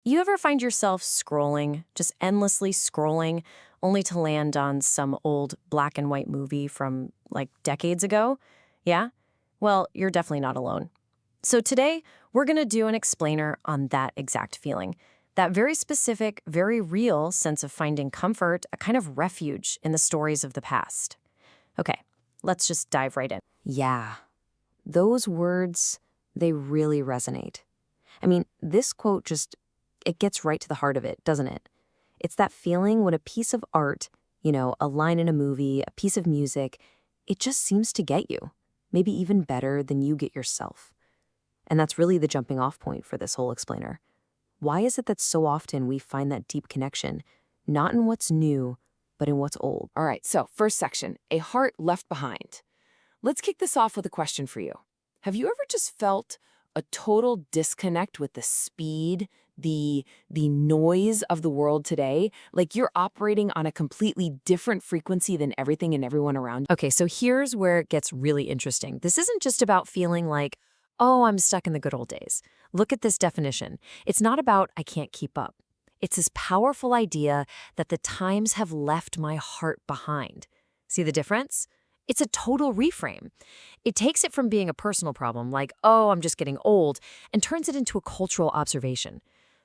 You ever find yourself scrolling, just endlessly scrolling, only to land on some old black and white movie from like decades ago? Yeah? Well, you're definitely not alone. So today, we're going to do an explainer on that exact feeling. That very specific, very real sense of finding comfort, a kind of refuge in the stories of the past. Okay, let's just dive right in. Yeah, those words, they really resonate. I mean, this quote it gets right to the heart of it, doesn't it? It's that feeling when a piece of art, a line in a movie, a piece of music, it just seems to get you, maybe even better than you get yourself. And that's really the jumping off point for this whole explainer. Why is it that so often we find that deep connection, not in what's new, but in what's old? All right, so first section, a heart left behind. Let's kick this off with a question for you. Have you ever just felt a total disconnect with the speed, the noise of the world today? Like you're operating on a completely different frequency than everything and everyone around you? Okay, so here's where it gets really interesting. This isn't just about feeling like, oh, I'm stuck in the good old days. Look at this definition. It's not about I can't keep up. It's this powerful idea that the times have left my heart behind. See the difference? It's a total reframe. It takes it from being a personal problem, like, oh, I'm just getting old, and turns it into a cultural observation.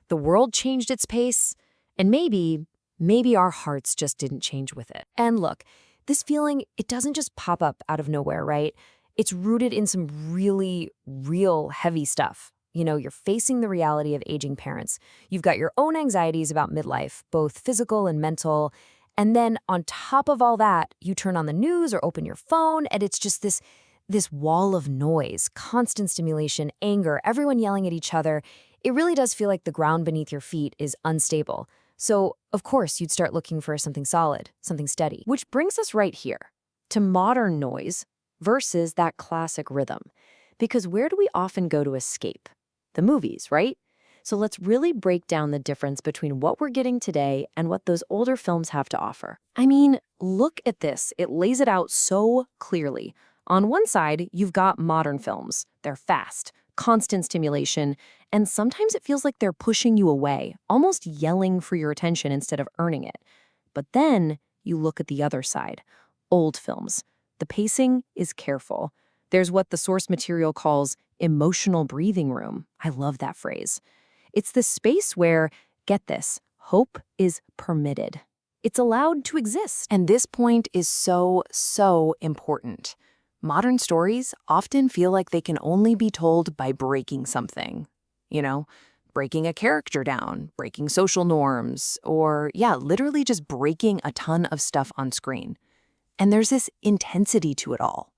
The world changed its pace, and maybe our hearts just didn't change with it. And look, this feeling, it doesn't just pop up out of nowhere, right? It's rooted in some really real heavy stuff. You're facing the reality of aging parents. You've got your own anxieties about midlife, both physical and mental. And then on top of all that, you turn on the news or open your phone, and it's just this wall of noise, constant stimulation, anger, everyone yelling at each other. It really does feel like the ground beneath your feet is unstable. So, of course, you'd start looking for something solid, something steady. Which brings us right here to modern noise versus that classic rhythm. Because where do we often go to escape? The movies, right? So let's really break down the difference between what we're getting today and what those older films have to offer. I mean, look at this. It lays it out so clearly. On one side, you've got modern films. They're fast, constant stimulation, and sometimes it feels like they're pushing you away, almost yelling for your attention instead of earning it. But then you look at the other side, old films. The pacing is careful. There's what the source material calls emotional breathing room. I love that phrase. It's the space where, get this, hope is permitted. It's allowed to exist. And this point is so important. Modern stories often feel like they can only be told by breaking something. Breaking a character down, breaking social norms, or literally just breaking a ton of stuff on screen. And there's this intensity to it all.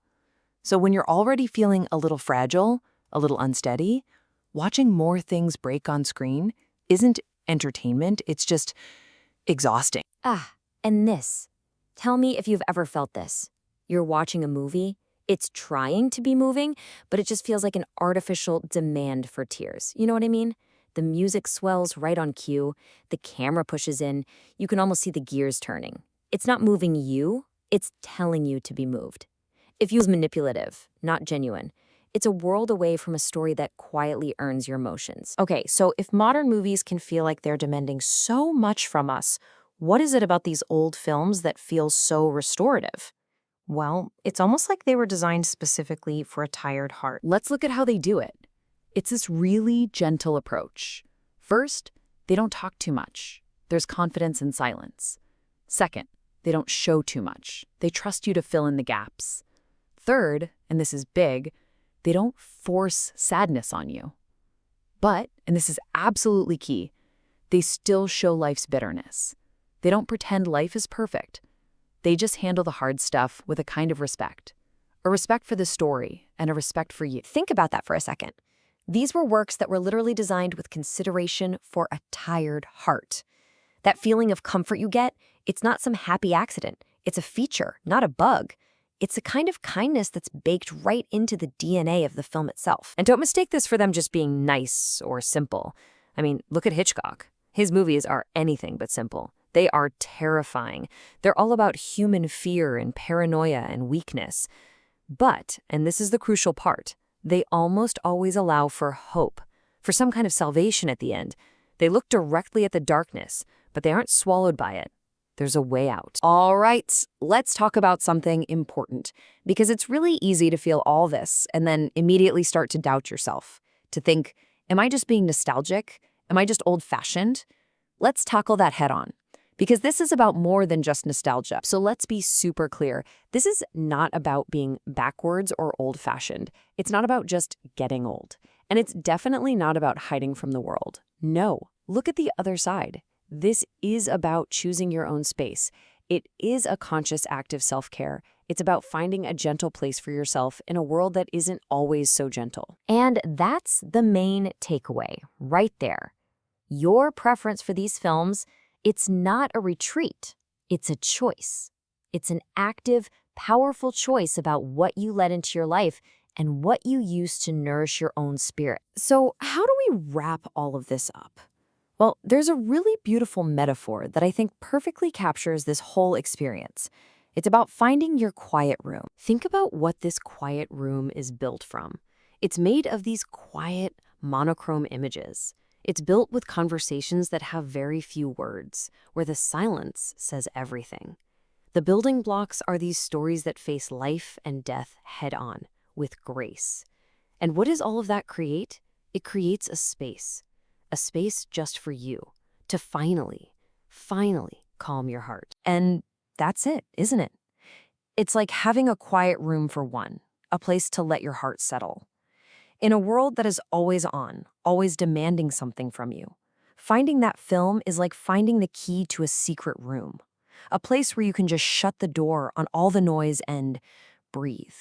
So when you're already feeling a little fragile, a little unsteady, watching more things break on screen isn't entertainment, it's just exhausting. And this. Tell me if you've ever felt this. You're watching a movie, it's trying to be moving, but it just feels like an artificial demand for tears. You know what I mean? The music swells right on cue, the camera pushes in, you can almost see the gears turning. It's not moving you, it's telling you to be moved. It feels manipulative, not genuine. It's a world away from a story that quietly earns your emotions. Okay, so if modern movies can feel like they're demanding so much from us, what is it about these old films that feels so restorative? Well, it's almost like they were designed specifically for a tired heart. Let's look at how they do it. It's this really gentle approach. First, they don't talk too much. There's confidence in silence. Second, they don't show too much. They trust you to fill in the gaps. Third, and this is big, they don't force sadness on you. But, and this is absolutely key, they still show life's bitterness. They don't pretend life is perfect. They just handle the hard stuff with a kind of respect. A respect for the story and a respect for you. Think about that for a second. These were works that were literally designed with consideration for a tired heart. That feeling of comfort you get, it's not some happy accident. It's a feature, not a bug. It's a kind of kindness that's baked right into the DNA of the film itself. And don't mistake this for them just being nice or simple. I mean, look at Hitchcock. His movies are anything but simple. They are terrifying. They're all about human fear and paranoia and weakness. But, and this is the crucial part, they almost always allow for hope, for some kind of salvation at the end. They look directly at the darkness, but they aren't swallowed by it. There's a way out. All right, let's talk about something important, because it's really easy to feel all this and then immediately start to doubt yourself, to think, am I just being nostalgic? Am I just old-fashioned? Let's tackle that head on, because this is about more than just nostalgia. So let's be super clear. This is not about being backwards or old-fashioned. It's not about just getting old. And it's definitely not about hiding from the world. No, look at the other side. This is about choosing your own space. It is a conscious act of self-care. It's about finding a gentle place for yourself in a world that isn't always so gentle. And that's the main takeaway, right there. Your preference for these films, it's not a retreat. It's a choice. It's an active, powerful choice about what you let into your life and what you use to nourish your own spirit. So how do we wrap all of this up? Well, there's a really beautiful metaphor that I think perfectly captures this whole experience. It's about finding your quiet room. Think about what this quiet room is built from. It's made of these quiet, monochrome images. It's built with conversations that have very few words, where the silence says everything. The building blocks are these stories that face life and death head-on, with grace. And what does all of that create? It creates a space just for you, to finally calm your heart. And that's it, isn't it? It's like having a quiet room for one, a place to let your heart settle. In a world that is always on, always demanding something from you, finding that film is like finding the key to a secret room, a place where you can just shut the door on all the noise and breathe,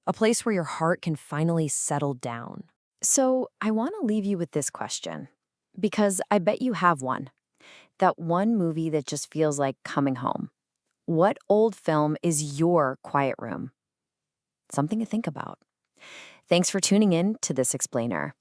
a place where your heart can finally settle down. So I want to leave you with this question, because I bet you have one. That one movie that just feels like coming home. What old film is your quiet room? Something to think about. Thanks for tuning in to This Explainer.